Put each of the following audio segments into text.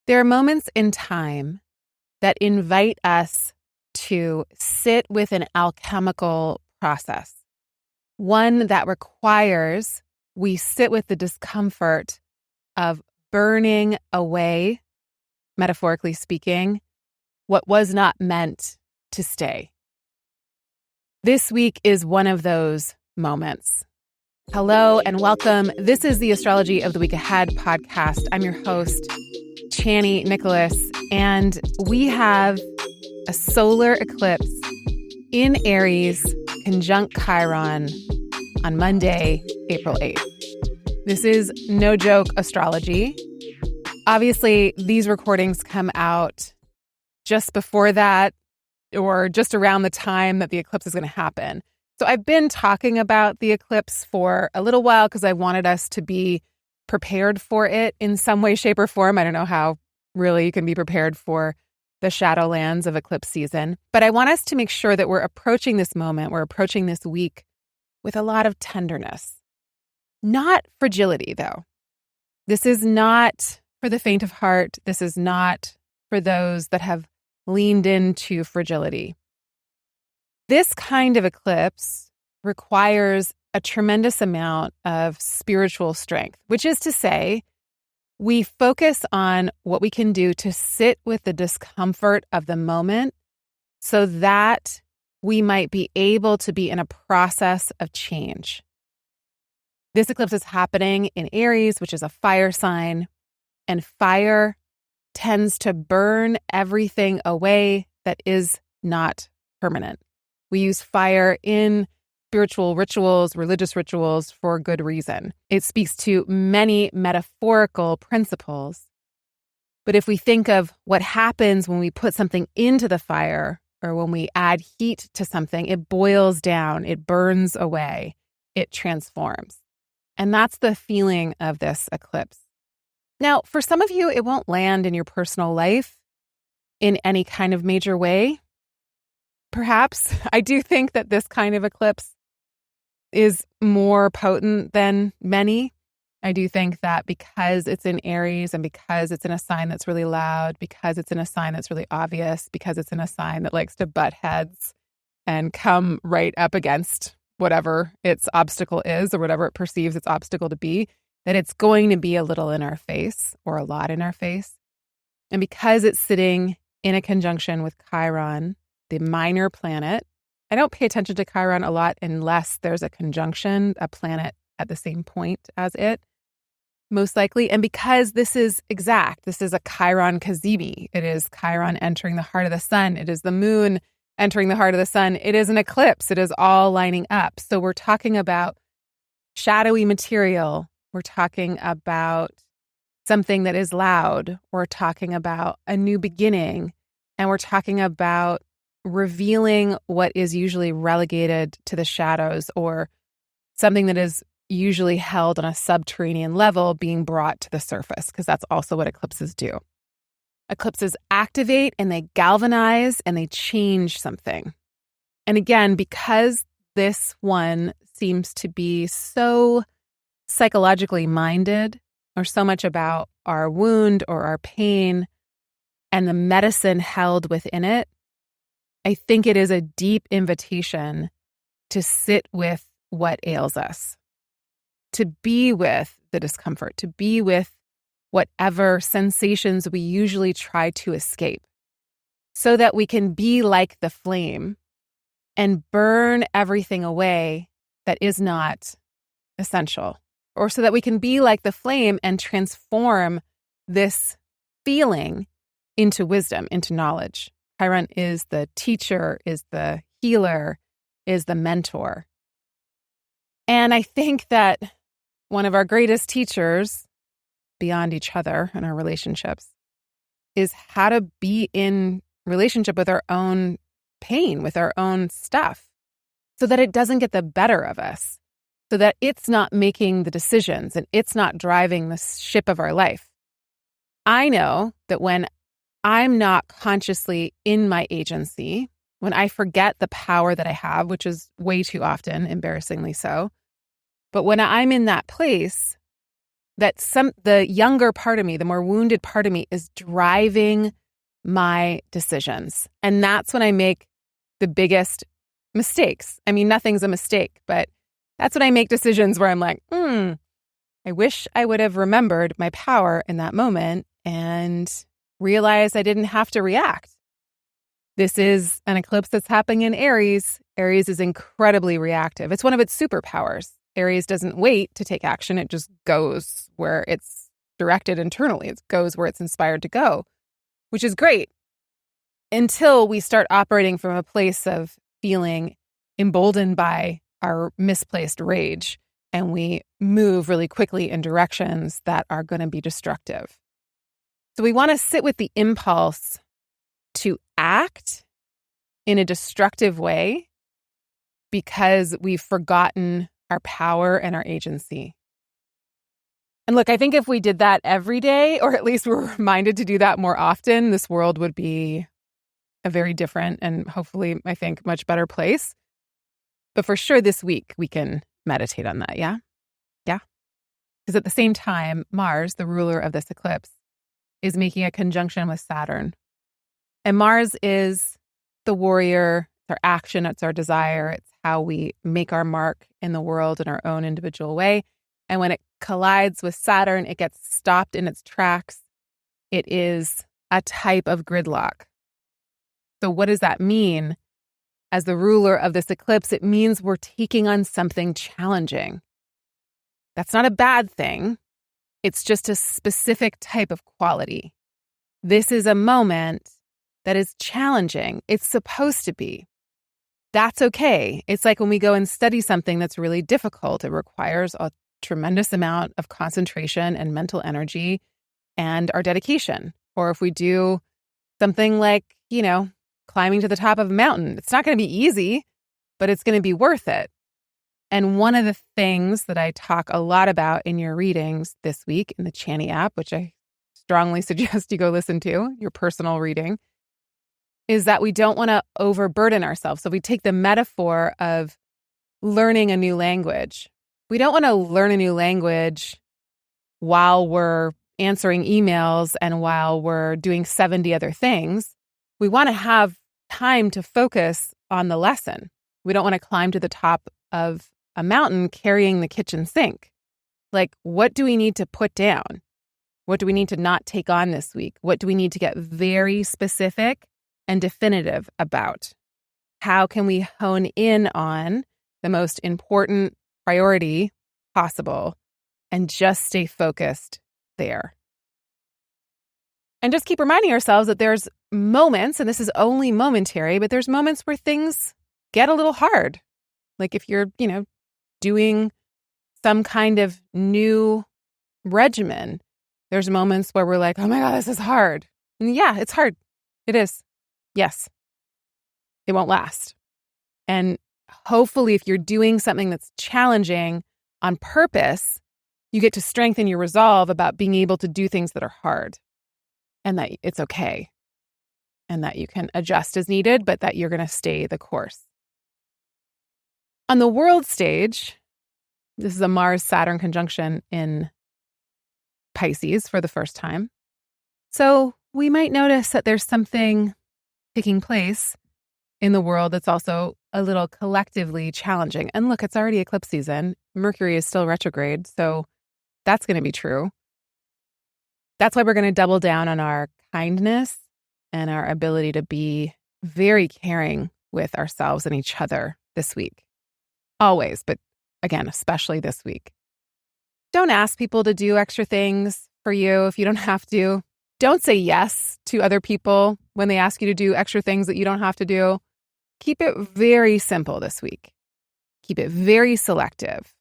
There are moments in time that invite us to sit with an alchemical process, one that requires we sit with the discomfort of burning away, metaphorically speaking, what was not meant to stay. This week is one of those moments. Hello and welcome. This is the Astrology of the Week Ahead podcast. I'm your host, Chani Nicholas, and we have a solar eclipse in Aries, conjunct Chiron, on Monday, April 8th. This is no joke astrology. Obviously, these recordings come out just before that or just around the time that the eclipse is going to happen. So I've been talking about the eclipse for a little while because I wanted us to be prepared for it in some way, shape, or form. I don't know how really you can be prepared for the shadowlands of eclipse season, but I want us to make sure that we're approaching this moment, we're approaching this week with a lot of tenderness. Not fragility, though. This is not for the faint of heart. This is not for those that have leaned into fragility. This kind of eclipse requires a tremendous amount of spiritual strength, which is to say, we focus on what we can do to sit with the discomfort of the moment so that we might be able to be in a process of change. This eclipse is happening in Aries, which is a fire sign, and fire tends to burn everything away that is not permanent. We use fire in spiritual rituals, religious rituals for good reason. It speaks to many metaphorical principles. But if we think of what happens when we put something into the fire or when we add heat to something, it boils down, it burns away, it transforms. And that's the feeling of this eclipse. Now, for some of you, it won't land in your personal life in any kind of major way. Perhaps. I do think that this kind of eclipse is more potent than many. I do think that because it's in Aries and because it's in a sign that's really loud, because it's in a sign that's really obvious, because it's in a sign that likes to butt heads and come right up against whatever its obstacle is or whatever it perceives its obstacle to be, that it's going to be a little in our face or a lot in our face. And because it's sitting in a conjunction with Chiron, the minor planet, I don't pay attention to Chiron a lot unless there's a conjunction, a planet at the same point as it, most likely. And because this is exact, this is a Chiron cazimi. It is Chiron entering the heart of the sun. It is the moon entering the heart of the sun. It is an eclipse. It is all lining up. So we're talking about shadowy material. We're talking about something that is loud. We're talking about a new beginning. And we're talking about revealing what is usually relegated to the shadows or something that is usually held on a subterranean level being brought to the surface, because that's also what eclipses do. Eclipses activate and they galvanize and they change something. And again, because this one seems to be so psychologically minded or so much about our wound or our pain and the medicine held within it, I think it is a deep invitation to sit with what ails us, to be with the discomfort, to be with whatever sensations we usually try to escape, so that we can be like the flame and burn everything away that is not essential, or so that we can be like the flame and transform this feeling into wisdom, into knowledge. Chiron is the teacher, is the healer, is the mentor. And I think that one of our greatest teachers, beyond each other and our relationships, is how to be in relationship with our own pain, with our own stuff, so that it doesn't get the better of us, so that it's not making the decisions and it's not driving the ship of our life. I know that when I'm not consciously in my agency, when I forget the power that I have, which is way too often, embarrassingly so, but when I'm in that place, that the younger part of me, the more wounded part of me is driving my decisions. And that's when I make the biggest mistakes. I mean, nothing's a mistake, but that's when I make decisions where I'm like, I wish I would have remembered my power in that moment and realized I didn't have to react. This is an eclipse that's happening in Aries. Aries is incredibly reactive. It's one of its superpowers. Aries doesn't wait to take action. It just goes where it's directed internally. It goes where it's inspired to go, which is great until we start operating from a place of feeling emboldened by our misplaced rage, and we move really quickly in directions that are going to be destructive. So we want to sit with the impulse to act in a destructive way because we've forgotten our power and our agency. And look, I think if we did that every day, or at least we're reminded to do that more often, this world would be a very different and hopefully, I think, much better place. But for sure this week, we can meditate on that, yeah? Yeah. Because at the same time, Mars, the ruler of this eclipse, is making a conjunction with Saturn. And Mars is the warrior, it's our action, it's our desire, it's how we make our mark in the world in our own individual way. And when it collides with Saturn, it gets stopped in its tracks. It is a type of gridlock. So what does that mean? As the ruler of this eclipse, it means we're taking on something challenging. That's not a bad thing. It's just a specific type of quality. This is a moment that is challenging. It's supposed to be. That's okay. It's like when we go and study something that's really difficult. It requires a tremendous amount of concentration and mental energy and our dedication. Or if we do something like, climbing to the top of a mountain, it's not going to be easy, but it's going to be worth it. And one of the things that I talk a lot about in your readings this week in the Chani app, which I strongly suggest you go listen to, your personal reading, is that we don't want to overburden ourselves. So we take the metaphor of learning a new language. We don't want to learn a new language while we're answering emails and while we're doing 70 other things. We want to have time to focus on the lesson. We don't want to climb to the top of a mountain carrying the kitchen sink. Like, what do we need to put down? What do we need to not take on this week? What do we need to get very specific and definitive about? How can we hone in on the most important priority possible and just stay focused there? And just keep reminding ourselves that there's moments, and this is only momentary, but there's moments where things get a little hard. Like if you're, doing some kind of new regimen, there's moments where we're like, oh my God, this is hard. And yeah, it's hard. It is. Yes. It won't last. And hopefully if you're doing something that's challenging on purpose, you get to strengthen your resolve about being able to do things that are hard and that it's okay and that you can adjust as needed, but that you're going to stay the course. On the world stage, this is a Mars-Saturn conjunction in Pisces for the first time. So we might notice that there's something taking place in the world that's also a little collectively challenging. And look, it's already eclipse season. Mercury is still retrograde, so that's going to be true. That's why we're going to double down on our kindness and our ability to be very caring with ourselves and each other this week. Always, but again, especially this week. Don't ask people to do extra things for you if you don't have to. Don't say yes to other people when they ask you to do extra things that you don't have to do. Keep it very simple this week. Keep it very selective.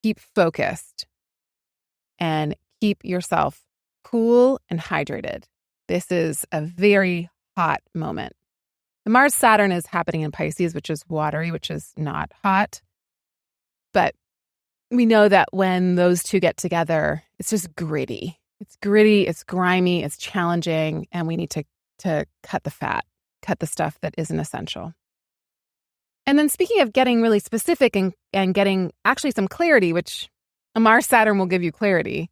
Keep focused. And keep yourself cool and hydrated. This is a very hot moment. The Mars-Saturn is happening in Pisces, which is watery, which is not hot. But we know that when those two get together, it's just gritty. It's gritty, it's grimy, it's challenging, and we need to cut the fat, cut the stuff that isn't essential. And then speaking of getting really specific and getting actually some clarity, which a Mars-Saturn will give you clarity,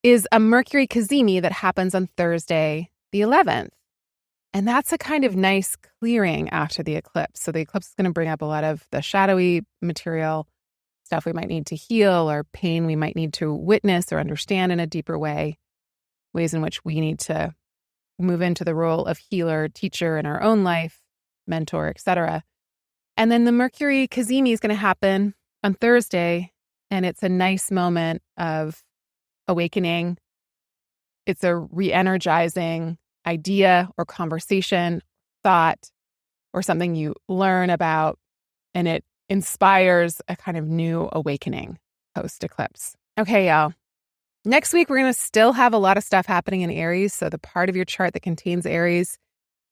is a Mercury cazimi that happens on Thursday, the 11th. And that's a kind of nice clearing after the eclipse. So the eclipse is going to bring up a lot of the shadowy material, stuff we might need to heal, or pain we might need to witness or understand in a deeper way, ways in which we need to move into the role of healer, teacher in our own life, mentor, etc. And then the Mercury cazimi is going to happen on Thursday, and it's a nice moment of awakening. It's a re-energizing idea or conversation, thought, or something you learn about, and it inspires a kind of new awakening post-eclipse. Okay, y'all. Next week, we're going to still have a lot of stuff happening in Aries. So the part of your chart that contains Aries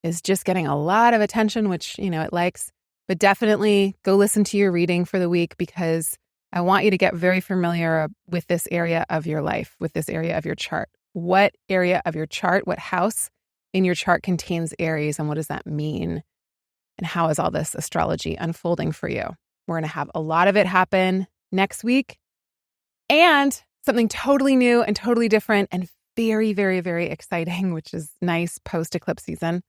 is just getting a lot of attention, which, it likes. But definitely go listen to your reading for the week, because I want you to get very familiar with this area of your life, with this area of your chart. What area of your chart, what house in your chart contains Aries, and what does that mean? And how is all this astrology unfolding for you? We're going to have a lot of it happen next week. And something totally new and totally different and very, very, very exciting, which is nice post-eclipse season.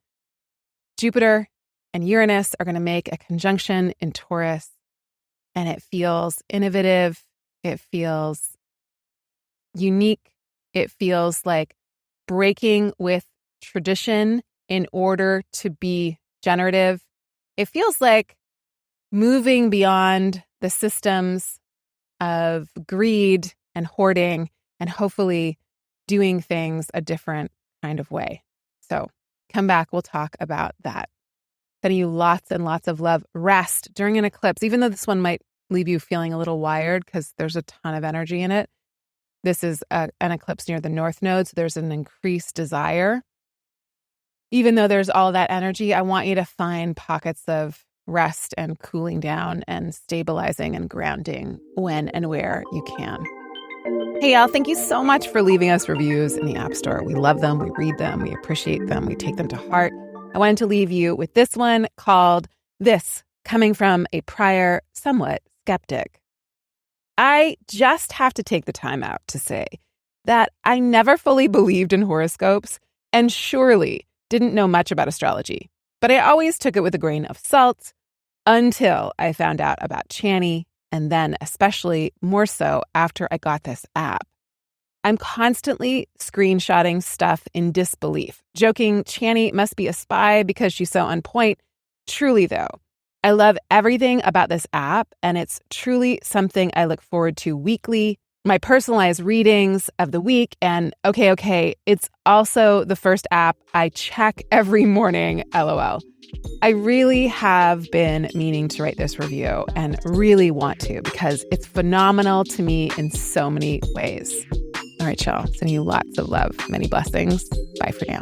Jupiter and Uranus are going to make a conjunction in Taurus, and it feels innovative. It feels unique. It feels like breaking with tradition in order to be generative. It feels like moving beyond the systems of greed and hoarding, and hopefully doing things a different kind of way. So come back. We'll talk about that. Sending you lots and lots of love. Rest during an eclipse, even though this one might leave you feeling a little wired because there's a ton of energy in it. This is an eclipse near the North Node, so there's an increased desire. Even though there's all that energy, I want you to find pockets of rest and cooling down and stabilizing and grounding when and where you can. Hey, y'all, thank you so much for leaving us reviews in the App Store. We love them. We read them. We appreciate them. We take them to heart. I wanted to leave you with this one called This, coming from a prior somewhat skeptic. I just have to take the time out to say that I never fully believed in horoscopes and surely didn't know much about astrology, but I always took it with a grain of salt until I found out about Chani, and then especially more so after I got this app. I'm constantly screenshotting stuff in disbelief, joking Chani must be a spy because she's so on point. Truly, though, I love everything about this app, and it's truly something I look forward to weekly. My personalized readings of the week, and okay, it's also the first app I check every morning, LOL. I really have been meaning to write this review and really want to because it's phenomenal to me in so many ways. All right, y'all. Sending you lots of love. Many blessings. Bye for now.